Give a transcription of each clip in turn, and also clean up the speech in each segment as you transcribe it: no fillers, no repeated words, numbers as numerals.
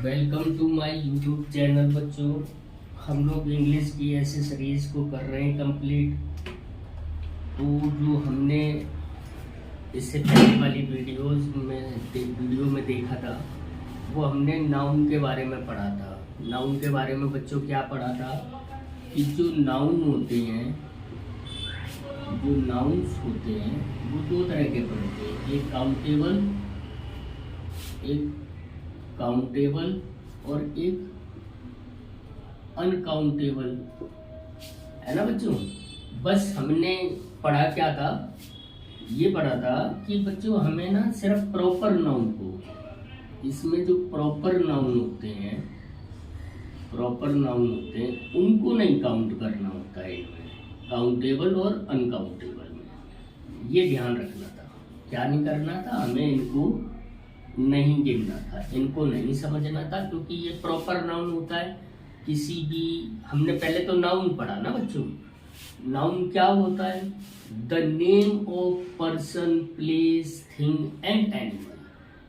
Welcome to my YouTube channel बच्चों। हम लोग इंग्लिश की ऐसे सीरीज को कर रहे हैं कंप्लीट। तो जो हमने इससे पहले वाली वीडियो में देखा था, वो हमने नाउन के बारे में पढ़ा था। नाउन के बारे में बच्चों क्या पढ़ा था कि जो नाउन होते हैं, जो नाउन्स होते हैं वो दो तरह के पढ़ते हैं, एक काउंटेबल और एक अनकाउंटेबल, है ना बच्चों। बस हमने पढ़ा क्या था, ये पढ़ा था कि बच्चों हमें ना सिर्फ प्रॉपर नाउन को, इसमें जो प्रॉपर नाउन होते हैं उनको नहीं काउंट करना होता है, काउंटेबल और अनकाउंटेबल में। ये ध्यान रखना था। क्या नहीं करना था, हमें इनको नहीं गिनना था, इनको नहीं समझना था, क्योंकि ये प्रॉपर नाउन होता है। किसी भी, हमने पहले तो नाउन पढ़ा ना बच्चों। नाउन क्या होता है? The name of person, place, thing and animal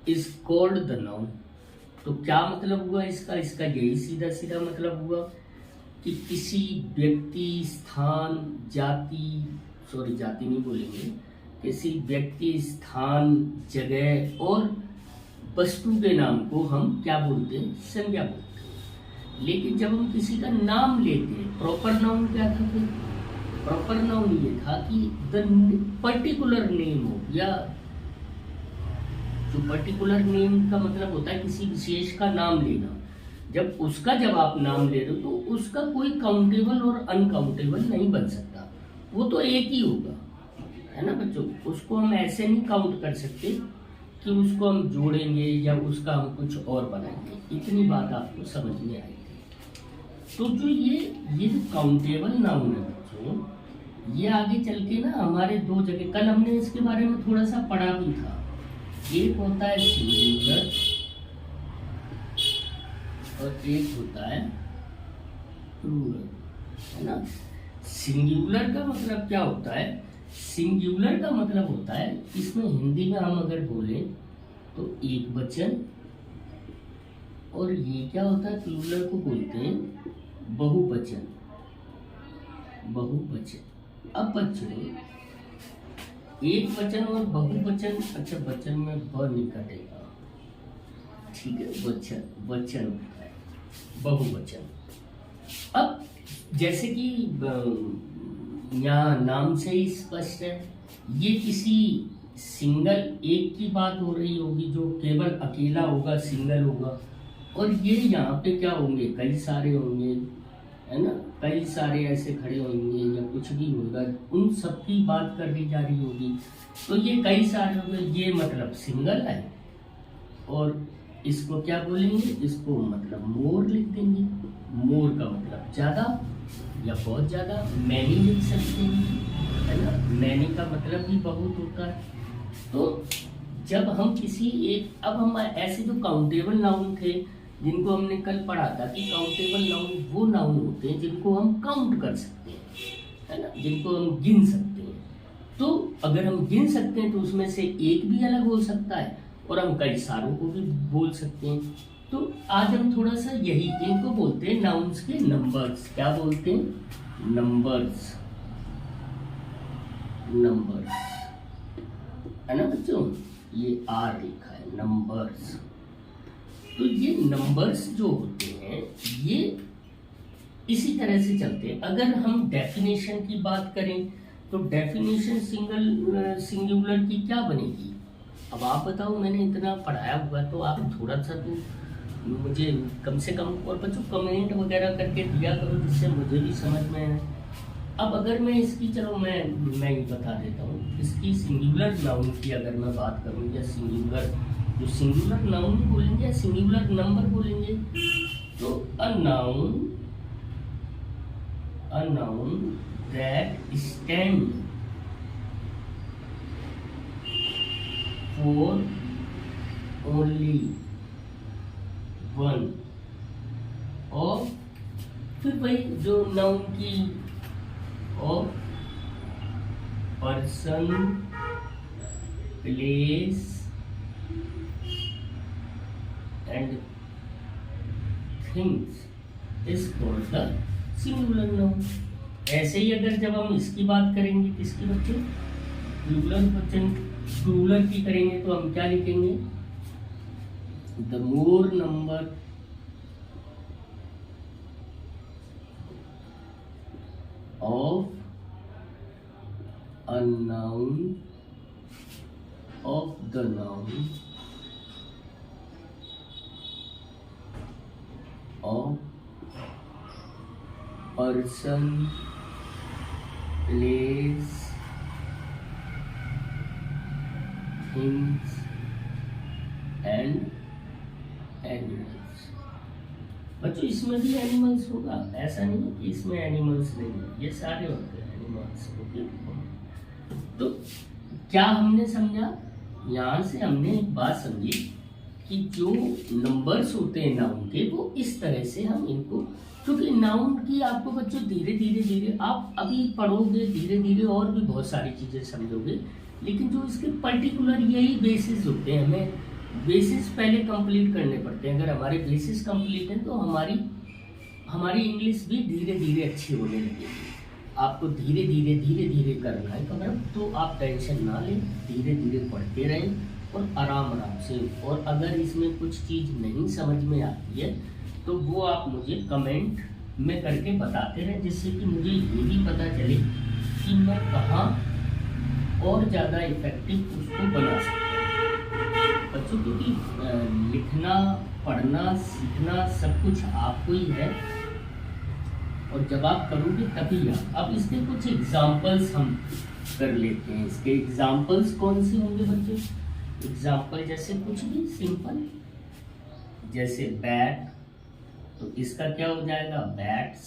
is called the noun. तो क्या मतलब हुआ इसका यही सीधा सीधा मतलब हुआ कि किसी व्यक्ति, स्थान, जाति नहीं बोलेंगे, किसी व्यक्ति, स्थान, जगह और वस्तु के नाम को हम क्या बोलते हैं? संज्ञा बोलते हैं। लेकिन जब हम किसी का नाम लेते हैं, प्रॉपर नाउन क्या था फिर? प्रॉपर नाउन ये था कि द पर्टिकुलर नेम हो, या जो पर्टिकुलर नेम का मतलब होता है किसी विशेष का नाम लेना। जब आप नाम ले रहे हो तो उसका कोई काउंटेबल और अनकाउंटेबल नहीं बन सकता, वो तो एक ही होगा, है ना बच्चों। उसको हम ऐसे नहीं काउंट कर सकते कि उसको हम जोड़ेंगे या उसका हम कुछ और बनाएंगे। इतनी बात आपको समझ में आई थी। तो जो ये जो काउंटेबल नाउन है बच्चों, ये आगे चल के ना हमारे दो जगह, कल हमने इसके बारे में थोड़ा सा पढ़ा भी था। एक होता है सिंगुलर और एक होता है प्लूरल, है ना। सिंगुलर का मतलब क्या होता है? सिंगुलर का मतलब होता है, इसमें हिंदी में हम अगर बोले तो एक वचन, और ये क्या होता है? प्लूरल को बोलते हैं बहुवचन। अब बच्चों, एक वचन और बहुवचन, अच्छा वचन में ब नहीं कटेगा, ठीक है, वचन होता है बहुवचन। अब जैसे कि यहाँ नाम से ही स्पष्ट है, ये किसी सिंगल एक की बात हो रही होगी, जो केवल अकेला होगा, सिंगल होगा। और ये यहाँ पे क्या होंगे? कई सारे होंगे, है ना, कई सारे ऐसे खड़े होंगे या कुछ भी होगा, उन सब की बात कर दी जा रही होगी। तो ये कई सारे होंगे, ये मतलब सिंगल है। और इसको क्या बोलेंगे? इसको मतलब मोर लिख देंगे। मोर का मतलब ज्यादा या बहुत ज्यादा। मैनी लिख सकते हैं, है ना, मैनी का मतलब भी बहुत होता है। तो जब हम किसी एक, अब हम ऐसे जो काउंटेबल नाउन थे जिनको हमने कल पढ़ा था कि काउंटेबल नाउन वो नाउन होते हैं जिनको हम काउंट कर सकते हैं, है ना, जिनको हम गिन सकते हैं। तो अगर हम गिन सकते हैं तो उसमें से एक भी अलग हो सकता है और हम कई सारों को भी बोल सकते हैं। तो आज हम थोड़ा सा यही, इनको बोलते हैं नाउन्स के नंबर्स। क्या बोलते हैं? नंबर्स, है ना बच्चों। ये आर लिखा है, नंबर्स। तो ये नंबर्स जो होते हैं ये इसी तरह से चलते हैं। अगर हम डेफिनेशन की बात करें तो डेफिनेशन सिंगुलर की क्या बनेगी? अब आप बताओ, मैंने इतना पढ़ाया हुआ तो आप थोड़ा सा तो मुझे कम से कम, और बच्चों कमेंट वगैरह करके दिया करो जिससे मुझे भी समझ में आए। अब अगर मैं इसकी, चलो मैं ही बता देता हूँ, इसकी सिंगुलर नाउन की अगर मैं बात करूँ, या सिंगुलर नाउन बोलेंगे या सिंगुलर नंबर बोलेंगे, तो a noun that stand for only one, और फिर वही जो नाउन की of person, place and things is called the singular noun. ऐसे ही अगर जब हम इसकी बात करेंगे, किसकी बच्चों, प्लूरल की करेंगे, तो हम क्या लिखेंगे, the more number of a noun of the noun of person, place, things and animals। बच्चों इसमें भी एनिमल्स होगा, ऐसा नहीं है कि इसमें एनिमल्स नहीं है, ये सारे होते हैं एनिमल्स। ओके, तो क्या हमने समझा, यहाँ से हमने एक बात समझी कि जो नंबर्स होते हैं नाउन के, वो इस तरह से हम इनको, क्योंकि नाउन की आपको बच्चों धीरे धीरे आप अभी पढ़ोगे, धीरे धीरे और भी बहुत सारी चीज़ें समझोगे, लेकिन जो इसके पर्टिकुलर यही बेसिस होते हैं, हमें बेसिस पहले कंप्लीट करने पड़ते हैं। अगर हमारे बेसिस कंप्लीट हैं तो हमारी इंग्लिश भी धीरे धीरे अच्छी होने लगेगी। आपको धीरे धीरे करना है कमर, तो आप टेंशन ना लें, धीरे धीरे पढ़ते रहें और आराम से। और अगर इसमें कुछ चीज़ नहीं समझ में आती है तो वो आप मुझे कमेंट में करके बताते रहें, जिससे कि मुझे ये भी पता चले कि मैं कहाँ और ज़्यादा इफेक्टिव उसको बना सकता हूँ। बच्चों, क्योंकि लिखना, पढ़ना, सीखना सब कुछ आपको ही है, और जब आप करोगे तभी आप। अब इसके कुछ एग्जाम्पल्स हम कर लेते हैं। इसके एग्जाम्पल्स कौन से होंगे बच्चों? एग्जाम्पल जैसे कुछ भी सिंपल, जैसे बैट, तो इसका क्या हो जाएगा, बैट्स।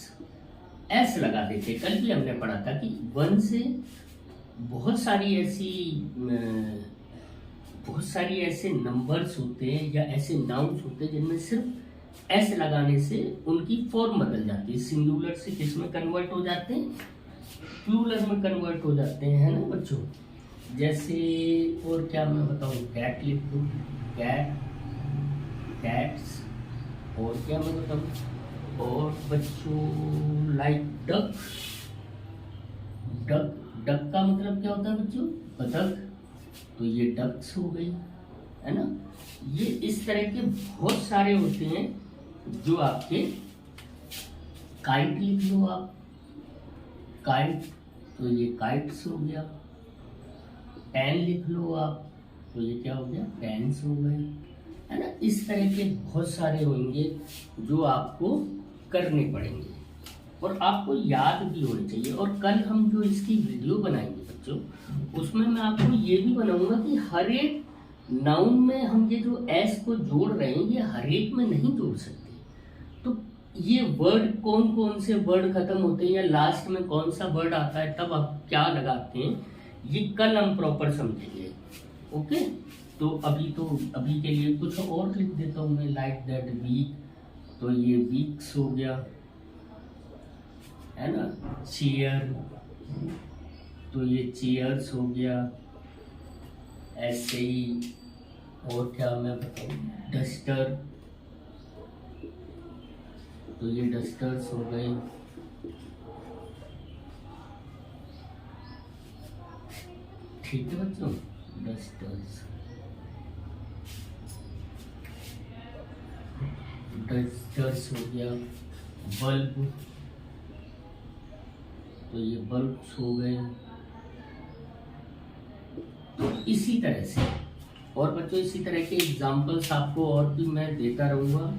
एस लगा देते, कल भी हमने पढ़ा था कि वन से बहुत सारी ऐसे नंबर्स होते हैं या ऐसे नाउन्स होते हैं जिनमें सिर्फ एस लगाने से उनकी फॉर्म बदल जाती है, सिंगुलर से किस में कन्वर्ट हो जाते हैं, प्लूरल में कन्वर्ट हो जाते हैं, है ना बच्चों। जैसे और क्या मैं बताऊं, कैट लिख दूं, कैट, कैट्स, और क्या मैं बताऊं, और बच्चों लाइक डक, डक, डक का मतलब क्या होता है बच्चों, बतख, तो ये डक्स हो गई, है ना। ये इस तरह के बहुत सारे होते हैं जो आपके, काइट लिख लो आप, काइट, तो ये काइट्स हो गया। पेन लिख लो आप, तो ये क्या हो गया, पेन्स हो गए, है ना। इस तरह के बहुत सारे होंगे जो आपको करने पड़ेंगे और आपको याद भी होने चाहिए। और कल हम जो इसकी वीडियो बनाएंगे बच्चों, उसमें मैं आपको ये भी बनाऊंगा कि हर एक नाउन में हम ये जो एस को जोड़ रहे हैं, ये हर एक में नहीं जोड़ सकते। तो ये वर्ड, कौन कौन से वर्ड खत्म होते हैं या लास्ट में कौन सा वर्ड आता है, तब आप क्या लगाते हैं, ये कल हम प्रॉपर समझेंगे। ओके, तो अभी के लिए कुछ और लिख देता हूँ मैं, लाइक दैट वीक, तो ये वीक्स हो गया, है ना। चेयर, तो ये चेयर्स हो गया, ऐसे ही। और क्या मैं बताऊँ, डस्टर, तो ये डस्टर्स हो गए, ठीक है बच्चों, डस्टर्स, डस्टर्स हो गया। बल्ब, तो ये बल्ब्स हो गए। तो इसी तरह से, और बच्चों इसी तरह के एग्जाम्पल्स आपको और भी मैं देता रहूँगा।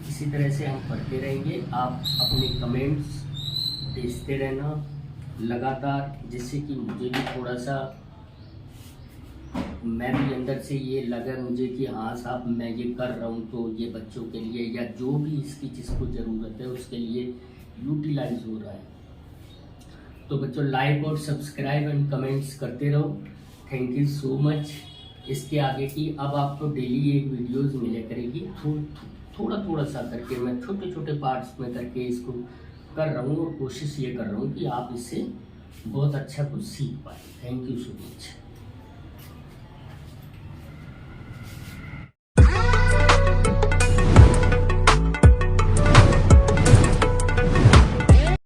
इसी तरह से हम पढ़ते रहेंगे, आप अपने कमेंट्स भेजते रहना लगातार, जिससे कि मुझे भी थोड़ा सा, मैं भी अंदर से ये लगा मुझे कि हाँ साहब मैं ये कर रहा हूँ, तो ये बच्चों के लिए या जो भी इसकी जिसको ज़रूरत है उसके लिए यूटिलाइज हो रहा है। तो बच्चों लाइक और सब्सक्राइब एंड कमेंट्स करते रहो। Thank you so much. इसके आगे की अब आपको डेली एक वीडियोस मिले करेगी, थोड़ा सा करके, मैं छोटे छोटे पार्ट्स में करके इसको कर रहा हूँ और कोशिश ये कर रहा हूँ कि आप इससे बहुत अच्छा कुछ सीख पाए। Thank you so much.